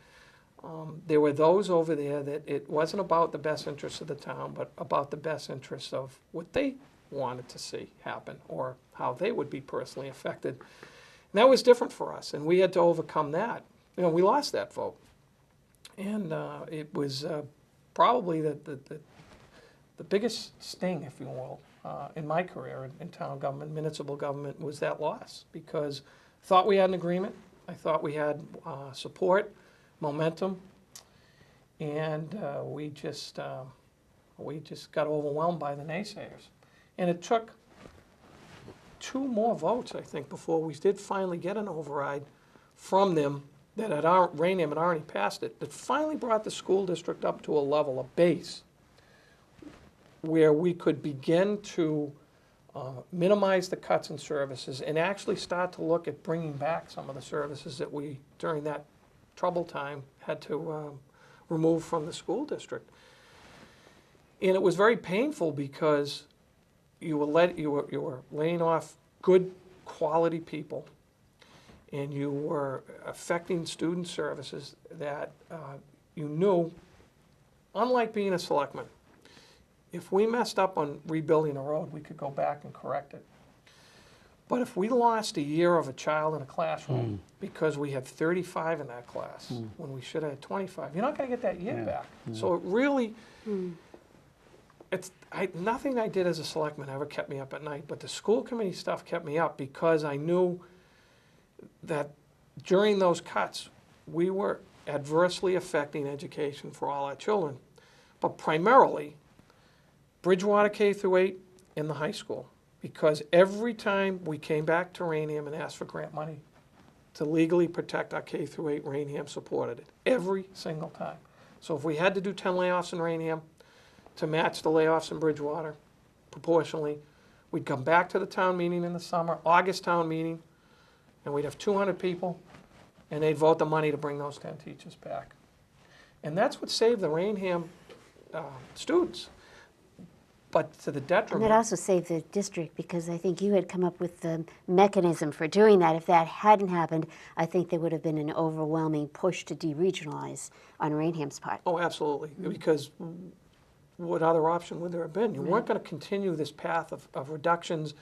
there were those over there that it wasn't about the best interests of the town, but about the best interests of what they wanted to see happen or how they would be personally affected. And that was different for us, and we had to overcome that. We lost that vote. And it was probably the biggest sting, if you will, in my career in town government, municipal government, was that loss. Because I thought we had an agreement. I thought we had support, momentum, and we just got overwhelmed by the naysayers. And it took 2 more votes, I think, before we did finally get an override from them that Raynham had already passed it, that finally brought the school district up to a level, a base, where we could begin to minimize the cuts in services and actually start to look at bringing back some of the services that we, during that troubled time, had to remove from the school district. And it was very painful because you were laying off good quality people, and you were affecting student services that you knew, unlike being a selectman, if we messed up on rebuilding a road, we could go back and correct it. But if we lost a year of a child in a classroom because we had 35 in that class when we should have had 25, you're not going to get that year back. So it really, nothing I did as a selectman ever kept me up at night, but the school committee stuff kept me up because I knew that during those cuts, we were adversely affecting education for all our children, but primarily Bridgewater K through 8 and the high school, because every time we came back to Raynham and asked for grant money to legally protect our K through 8, Raynham supported it, every single time. So if we had to do 10 layoffs in Raynham to match the layoffs in Bridgewater proportionally, we'd come back to the town meeting in the summer, August town meeting, and we'd have 200 people, and they'd vote the money to bring those 10 teachers back. And that's what saved the Raynham students. But to the And detriment. that also saved the district, because I think you had come up with the mechanism for doing that. If that hadn't happened, I think there would have been an overwhelming push to deregionalize on Raynham's part. Oh, absolutely, because what other option would there have been? You weren't going to continue this path of reductions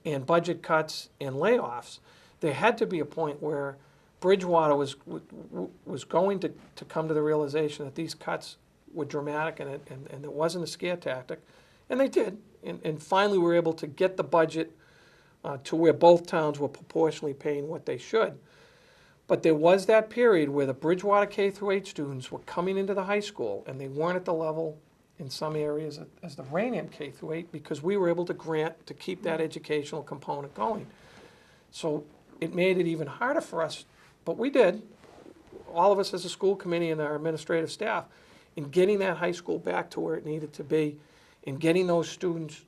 and budget cuts and layoffs. There had to be a point where Bridgewater was going to come to the realization that these cuts were dramatic and it wasn't a scare tactic. And they did. And finally we were able to get the budget to where both towns were proportionally paying what they should. But there was that period where the Bridgewater K through 8 students were coming into the high school and they weren't at the level in some areas as the Raynham K through 8, because we were able to grant to keep that educational component going. So it made it even harder for us, but we did, all of us as a school committee and our administrative staff, in getting that high school back to where it needed to be, in getting those students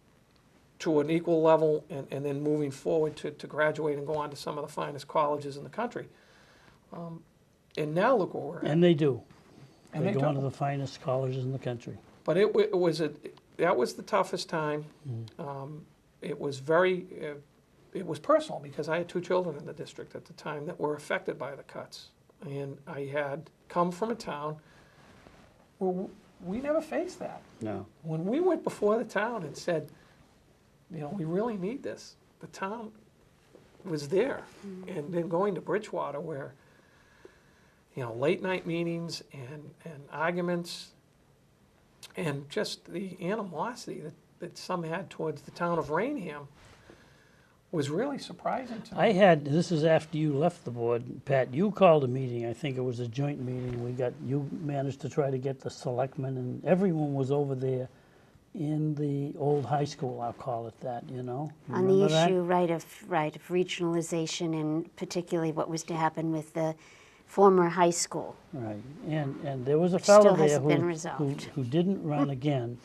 to an equal level, and then moving forward to graduate and go on to some of the finest colleges in the country. And now look where we're at. And they do. And They they go on to do. the finest colleges in the country. But that was the toughest time. It was it was personal, because I had 2 children in the district at the time that were affected by the cuts. And I had come from a town where we never faced that. No. When we went before the town and said, we really need this, the town was there. And then going to Bridgewater where, late night meetings and arguments and just the animosity that some had towards the town of Raynham was really surprising to me. This is after you left the board, Pat, you called a meeting, I think it was a joint meeting, you managed to try to get the selectmen, and everyone was over there in the old high school, I'll call it that, You On the remember that? issue, right of regionalization, and particularly what was to happen with the former high school. Right, and there was a Which fellow still there hasn't been resolved. who didn't run again,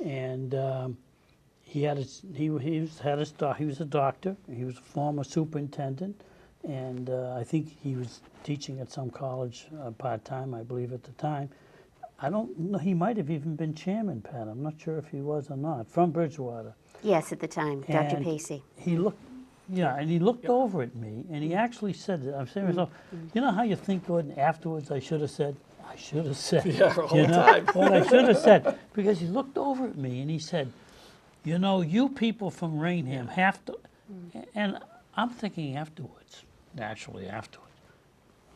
and he was a doctor, he was a former superintendent, and I think he was teaching at some college part-time, I believe at the time. I don't know, he might have even been chairman, Pat, I'm not sure if he was or not, from Bridgewater. Yes, at the time, Dr. And Pacey. He looked over at me, and he actually said that. I'm saying to myself, you know how you think, Gordon, afterwards I should have said, Yeah, all the time. what I should have said, because he looked over at me and he said, you people from Raynham have to, and I'm thinking naturally afterwards,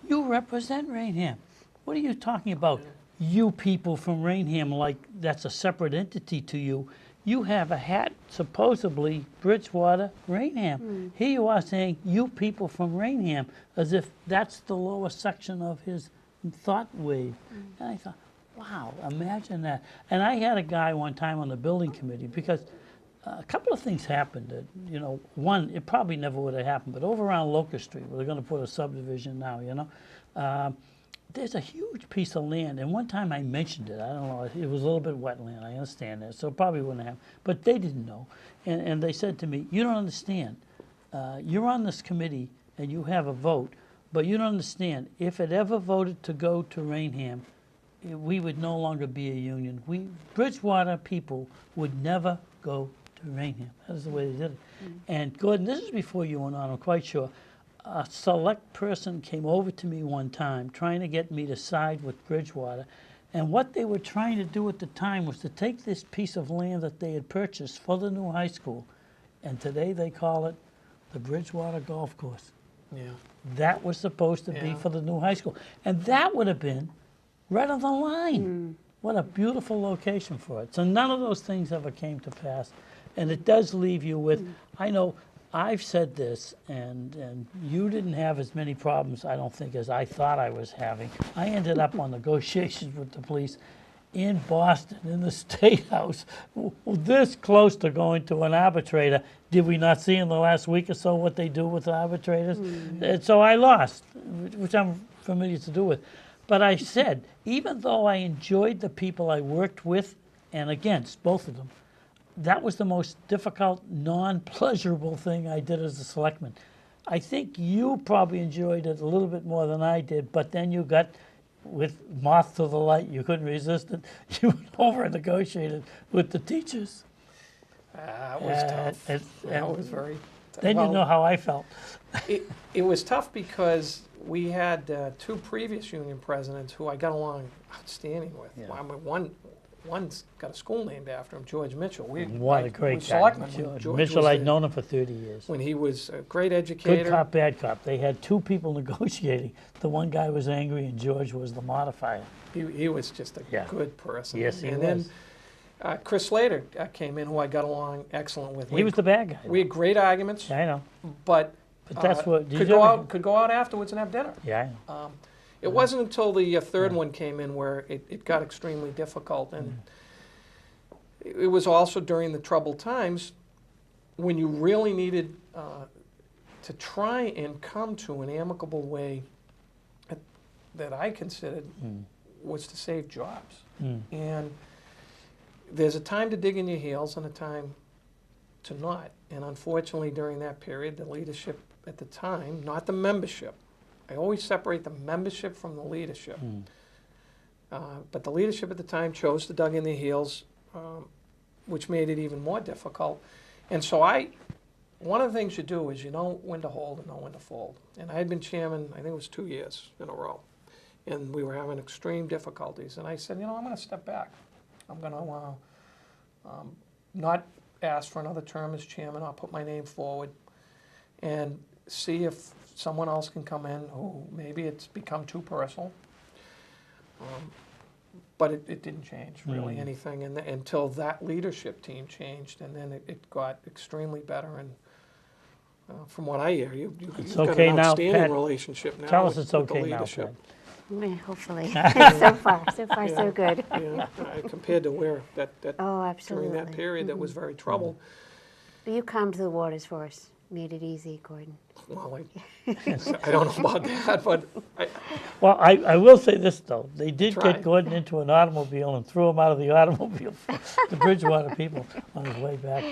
you represent Raynham. What are you talking about? You people from Raynham, like that's a separate entity to you. You have a hat, supposedly Bridgewater, Raynham. Here you are saying, you people from Raynham, as if that's the lower section of his thought wave. And I thought, wow, imagine that. And I had a guy one time on the building committee, because a couple of things happened that, one, it probably never would have happened, but over around Locust Street, where they're going to put a subdivision now, There's a huge piece of land, and one time I mentioned it. I don't know, it was a little bit wetland, I understand that, so it probably wouldn't have, but they didn't know. And they said to me, you don't understand. You're on this committee and you have a vote, but you don't understand. If it ever voted to go to Raynham, we would no longer be a union. Bridgewater people would never go to Raynham. That is the way they did it. And Gordon, this is before you went on, I'm quite sure. A select person came over to me one time trying to get me to side with Bridgewater. And what they were trying to do at the time was to take this piece of land that they had purchased for the new high school, and today they call it the Bridgewater Golf Course. Yeah. That was supposed to be Yeah. for the new high school. And that would have been right on the line. What a beautiful location for it. So none of those things ever came to pass. And it does leave you with, I know I've said this, and you didn't have as many problems, I don't think, as I thought I was having. I ended up on negotiations with the police in Boston, in the State House, this close to going to an arbitrator. Did we not see in the last week or so what they do with arbitrators? And so I lost, which I'm familiar to do with. But I said, even though I enjoyed the people I worked with and against, both of them, that was the most difficult, non-pleasurable thing I did as a selectman. I think you probably enjoyed it a little bit more than I did, but then you got, with moth to the light, you couldn't resist it. You went over and negotiated with the teachers. That was tough. That was very tough. Then you know how I felt. It was tough because we had two previous union presidents who I got along outstanding with. Yeah. I mean, one's got a school named after him, George Mitchell. What a great guy. Selectmen when George George Mitchell, was I'd known him for 30 years. when he was a great Good educator. cop, bad cop. They had two people negotiating. The one guy was angry and George was the modifier. He was just a Yeah. good person. Yes, he and was. then Chris Slater came in, who I got along excellent with. He was the bad guy. We had great arguments, Yeah, I know. but that's what- did could you go ever- out afterwards and have dinner. Yeah, I know. It wasn't until the third one came in where it got extremely difficult, and it was also during the troubled times when you really needed to try and come to an amicable way that I considered was to save jobs. And there's a time to dig in your heels and a time to not. And unfortunately, during that period, the leadership at the time, not the membership, I always separate the membership from the leadership. But the leadership at the time chose to dug in their heels, which made it even more difficult. And so one of the things you do is you know when to hold and know when to fold. And I had been chairman, I think it was 2 years in a row. And we were having extreme difficulties. And I said, you know, I'm going to step back. I'm going to not ask for another term as chairman. I'll put my name forward and see if someone else can come in who maybe it's become too personal. But it didn't change really anything until that leadership team changed, and then it got extremely better. And from what I hear, you've got okay an now, outstanding Pat. relationship now. Tell us with it's the okay now, leadership. Pat. Hopefully. so far, so good. Yeah, compared to where that Oh, during absolutely. that period that was very troubled. But you calmed the waters for us. Made it easy, Gordon. Well, I don't know about that, but Well, I will say this, though. They did Try. get Gordon into an automobile and threw him out of the automobile for the Bridgewater people on his way back.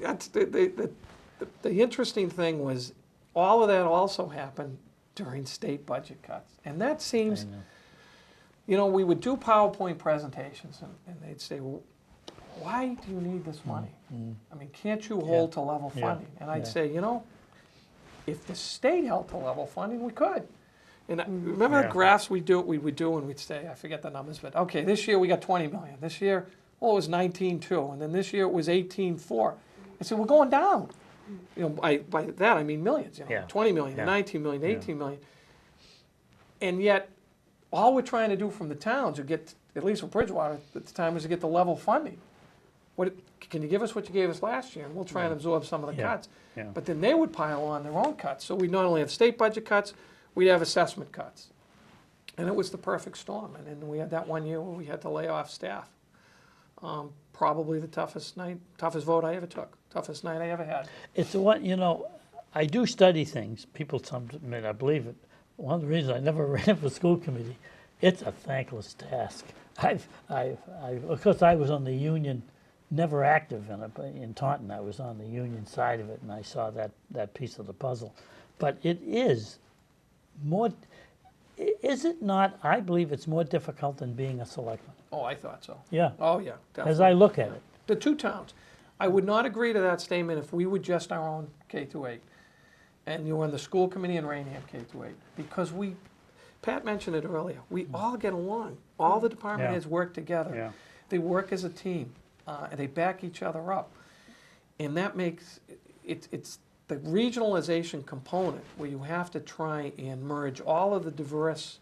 that's the interesting thing was all of that also happened during state budget cuts. And that seems, you know, we would do PowerPoint presentations and they'd say, well, why do you need this money? I mean, can't you hold to level Yeah. funding? And I'd Yeah. say, you know, if the state held to level funding, we could. And remember the Yeah. graphs we would do and we'd say, I forget the numbers, but okay, this year we got 20 million. This year, well, it was 19.2, and then this year it was 18.4. I said, we're going down. You know, by that I mean millions, you know, Yeah. 20 million, Yeah. 19 million, 18 million. And yet, all we're trying to do from the towns, to get, at least with Bridgewater at the time, was to get the level funding. Can you give us what you gave us last year? And we'll try and absorb some of the Yeah. cuts. Yeah. But then they would pile on their own cuts. So we'd not only have state budget cuts, we'd have assessment cuts. And it was the perfect storm. And then we had that one year where we had to lay off staff. Probably the toughest vote I ever took, toughest night I ever had. It's the one, you know, I do study things. People some may not believe it, one of the reasons I never ran for school committee, it's a thankless task. Of course, I was on the union, never active in it, but in Taunton, I was on the union side of it, and I saw that piece of the puzzle. But it is more, is it not, I believe it's more difficult than being a selectman. Oh, I thought so. Yeah, Oh, yeah, definitely. as I look at it. The two towns. I would not agree to that statement if we were just our own K through 8, and you were on the school committee in Raynham K through 8, because Pat mentioned it earlier, we all get along. All the department Yeah. heads work together. Yeah. They work as a team, and they back each other up. And that makes, it's the regionalization component where you have to try and merge all of the diverse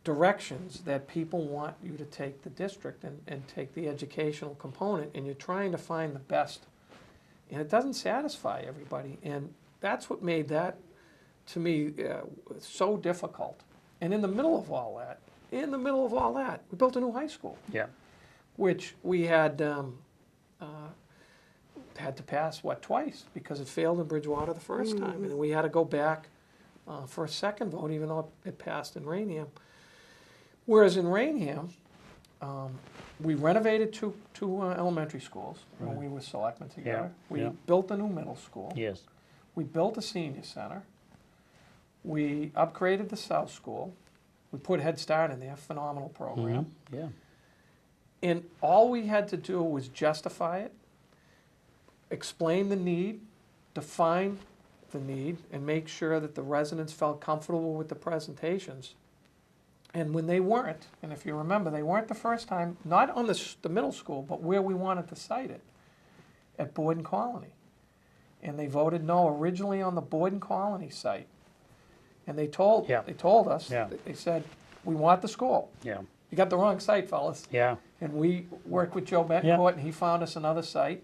directions that people want you to take the district and take the educational component, and you're trying to find the best. And it doesn't satisfy everybody, and that's what made that, to me, so difficult. And in the middle of all that, we built a new high school, Yeah. which we had to pass, twice, because it failed in Bridgewater the first time. And then we had to go back for a second vote, even though it passed in Raynham. Whereas in Raynham, we renovated two elementary schools when we were selectmen together. We yeah. built a new middle school. Yes. We built a senior center. We upgraded the South School. We put Head Start in there, phenomenal program. Yeah. And all we had to do was justify it, explain the need, define the need, and make sure that the residents felt comfortable with the presentations. And when they weren't, and if you remember, they weren't the first time, not on the middle school, but where we wanted to site it, at Boyden Colony. And they voted no originally on the Boyden Colony site. And they told us, Yeah. they said, we want the school. Yeah. You got the wrong site, fellas. Yeah. And we worked with Joe Betancourt, and he found us another site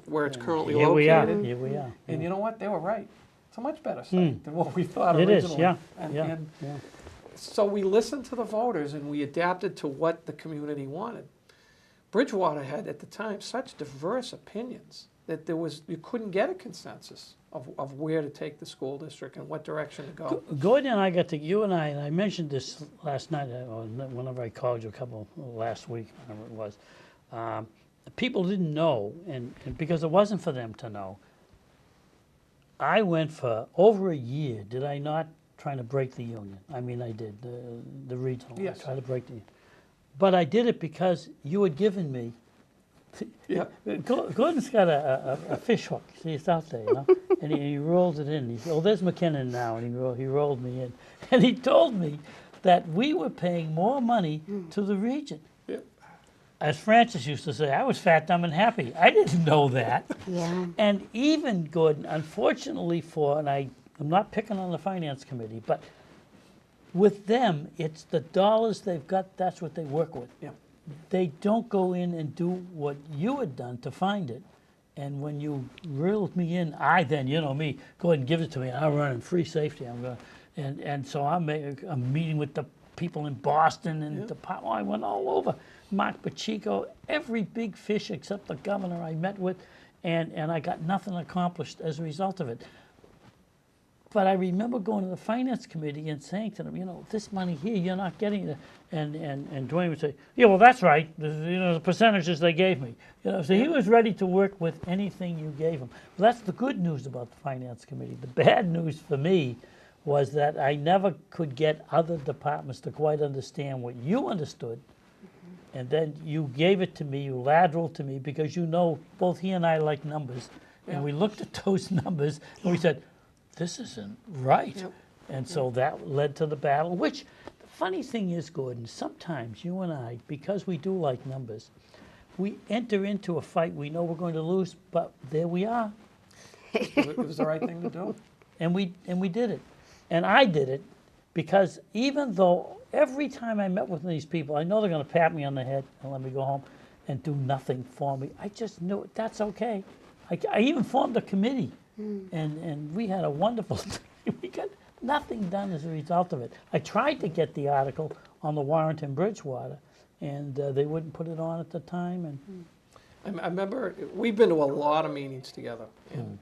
where it's currently Here we are. located. Here we are. And you know what? They were right. It's a much better site than what we thought It originally. is. Yeah. And, Yeah. and Yeah. so we listened to the voters and we adapted to what the community wanted. Bridgewater had at the time such diverse opinions that you couldn't get a consensus of where to take the school district and what direction to go. Gordon and I and I mentioned this last night, or whenever I called you last week, whenever it was. People didn't know, and because it wasn't for them to know. I went for over a year, did I not, trying to break the union? I mean, I did, the regional. Yes. I tried to break the union. But I did it because you had given me. Yeah. Gordon's got a fish hook. See, it's out there, you know? And he rolled it in. He said, "Oh, there's McKinnon now," and he rolled me in. And he told me that we were paying more money to the region. Yeah. As Francis used to say, I was fat, dumb, and happy. I didn't know that. Yeah. And even Gordon, unfortunately and I'm not picking on the finance committee, but with them, it's the dollars they've got, that's what they work with. Yeah. They don't go in and do what you had done to find it. And when you reeled me in, then, you know me, go ahead and give it to me. I'm running free safety. I'm going, and so I'm meeting with the people in Boston and I went all over. Mark Pacheco, every big fish except the governor I met with, and I got nothing accomplished as a result of it. But I remember going to the finance committee and saying to them, you know, this money here, you're not getting it. And Dwayne would say, yeah, well, that's right. The percentages they gave me. You know, so he was ready to work with anything you gave him. Well, that's the good news about the finance committee. The bad news for me was that I never could get other departments to quite understand what you understood. And then you gave it to me, you lateraled to me, because you know both he and I like numbers. And we looked at those numbers and we said, this isn't right. Yep. And so that led to the battle, which the funny thing is, Gordon, sometimes you and I, because we do like numbers, we enter into a fight we know we're going to lose, but there we are. It was the right thing to do. And we did it. And I did it because even though every time I met with these people, I know they're going to pat me on the head and let me go home and do nothing for me. I just knew that's okay. I even formed a committee. And we had a wonderful time. We got nothing done as a result of it. I tried to get the article on the warrant in Bridgewater, and they wouldn't put it on at the time. And I remember, we've been to a lot of meetings together. And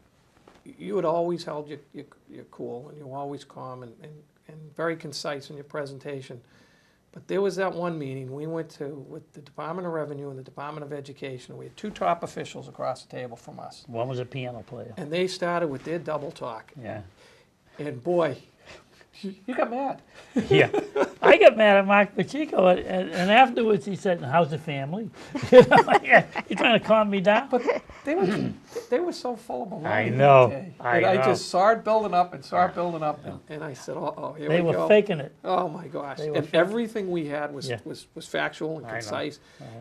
you had always held your cool, and you were always calm and very concise in your presentation. But there was that one meeting we went to with the Department of Revenue and the Department of Education. We had two top officials across the table from us. One was a piano player. And they started with their double talk. Yeah. And boy, you got mad. Yeah. I got mad at Mark Pacheco, and afterwards he said, "How's the family?" You trying to calm me down? But they were so full of baloney. I know, that day. I And I know. just saw it building up and saw it building up. And I said, here They we go. were faking it. Oh my gosh. They were And faking it. everything we had was, Yeah. was factual and I know. concise.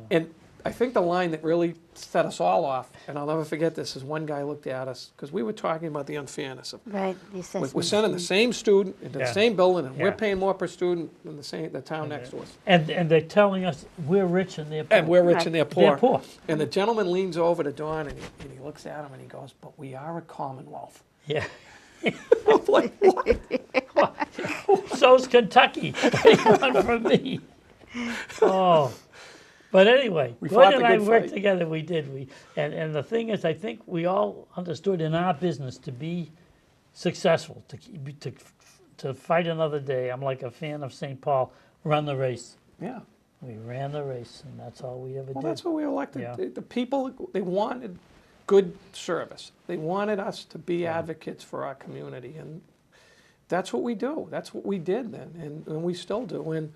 And I think the line that really set us all off, and I'll never forget this, is one guy looked at us, because we were talking about the unfairness of Right, the assessment. we're sending the same student into the Yeah. same building, and Yeah. we're paying more per student than the town next to us. And they're telling us we're rich and they're poor. And we're rich Right. and they're They're poor. poor. And the gentleman leans over to Don and he looks at him and he goes, "But we are a commonwealth." Yeah. I'm like, what? So's Kentucky. What do you want from me? Oh. But anyway, We Gordon fought and the I good worked fight. together. We did. And the thing is, I think we all understood in our business to be successful, to fight another day. I'm like a fan of St. Paul. Run the race. Yeah. We ran the race, and that's all we ever Well, did. that's what we elected. Yeah. The people, they wanted good service. They wanted us to be advocates for our community. And that's what we do. That's what we did then, and we still do. And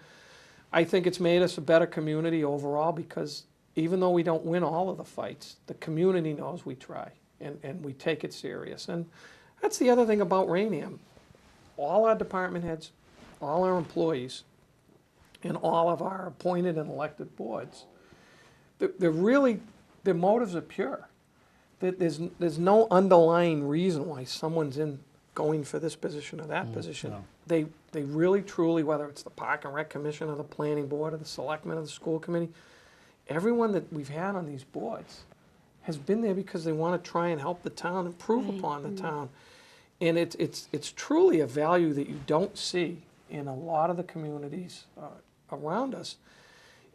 I think it's made us a better community overall, because even though we don't win all of the fights, the community knows we try, and we take it serious. And that's the other thing about Raynham. All our department heads, all our employees, and all of our appointed and elected boards, their motives are pure. There's no underlying reason why someone's going for this position or that position. no. They really, truly, whether it's the Park and Rec Commission or the Planning Board or the Selectmen or the School Committee, everyone that we've had on these boards has been there because they want to try and help the town, improve upon the town. And it's truly a value that you don't see in a lot of the communities around us.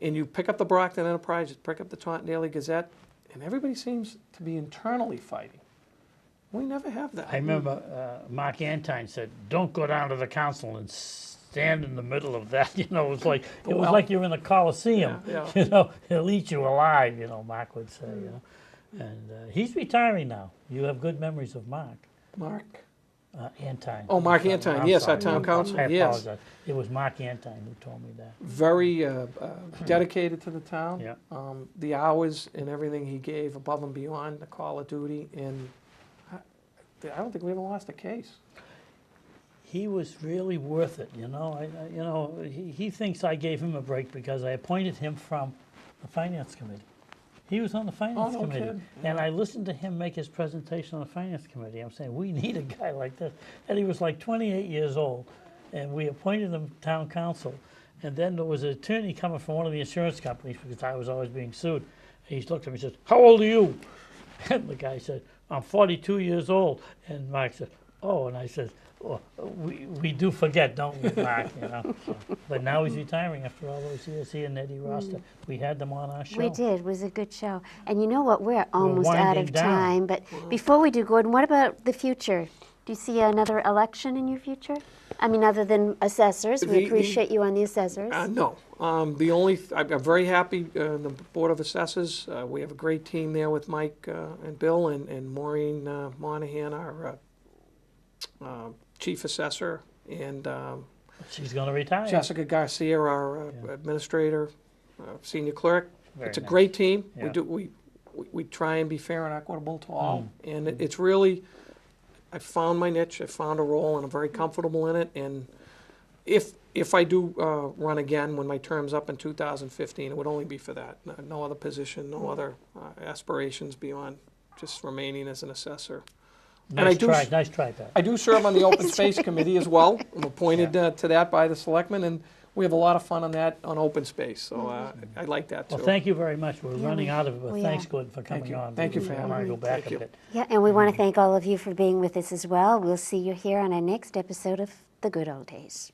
And you pick up the Brockton Enterprise, you pick up the Taunton Daily Gazette, and everybody seems to be internally fighting. We never have that. I remember Mark Antine said, "Don't go down to the council and stand in the middle of that." You know, it was Well, like you're in a coliseum. Yeah, You know, he'll eat you alive. You know, Mark would say. You know, and he's retiring now. You have good memories of Mark Mark. Antine. Oh, Mark I'm sorry. Antine, I'm yes, sorry. our town council, I yes. apologize. It was Mark Antine who told me that. Very dedicated to the town. Yeah. The hours and everything he gave above and beyond the call of duty, and I don't think we ever lost a case. He was really worth it, you know. He thinks I gave him a break because I appointed him from the finance committee. He was on the finance no committee, kidding. and I listened to him make his presentation on the finance committee. I'm saying we need a guy like this, and he was like 28 years old, and we appointed him town council. And then there was an attorney coming from one of the insurance companies because I was always being sued. And he looked at me and said, "How old are you?" And the guy said, "I'm 42 years old." And Mark said, "Oh," and I said, "Oh, we do forget, don't we, Mark?" You know. So, but now he's retiring after all those years. He and Eddie Roster, we had them on our show. We did. It was a good show. And you know what? We're almost out winding of down. time. But before we do, Gordon, what about the future? Do you see another election in your future? I mean, other than assessors. We The- appreciate you on the assessors. No. I'm very happy in the Board of Assessors. We have a great team there with Mike and Bill and Maureen Monahan, our chief assessor, and She's going to retire. Jessica Garcia, our administrator, senior clerk. Very It's a nice. great team. Yeah. We try and be fair and equitable to all, and it's really, I found my niche. I found a role, and I'm very comfortable in it. And if I do run again when my term's up in 2015, it would only be for that. No other position, no other aspirations beyond just remaining as an assessor. And I do Nice try, Pat. I do serve on the Open Space Committee as well. I'm appointed to that by the selectmen, and we have a lot of fun on that, on open space. So I like that too. Well, thank you very much. We're running out of it, but we thanks, are. Gordon, for coming you. on. Thank you for I having want to me. go back Thank a you. bit. Yeah, and we want to thank all of you for being with us as well. We'll see you here on our next episode of The Good Old Days.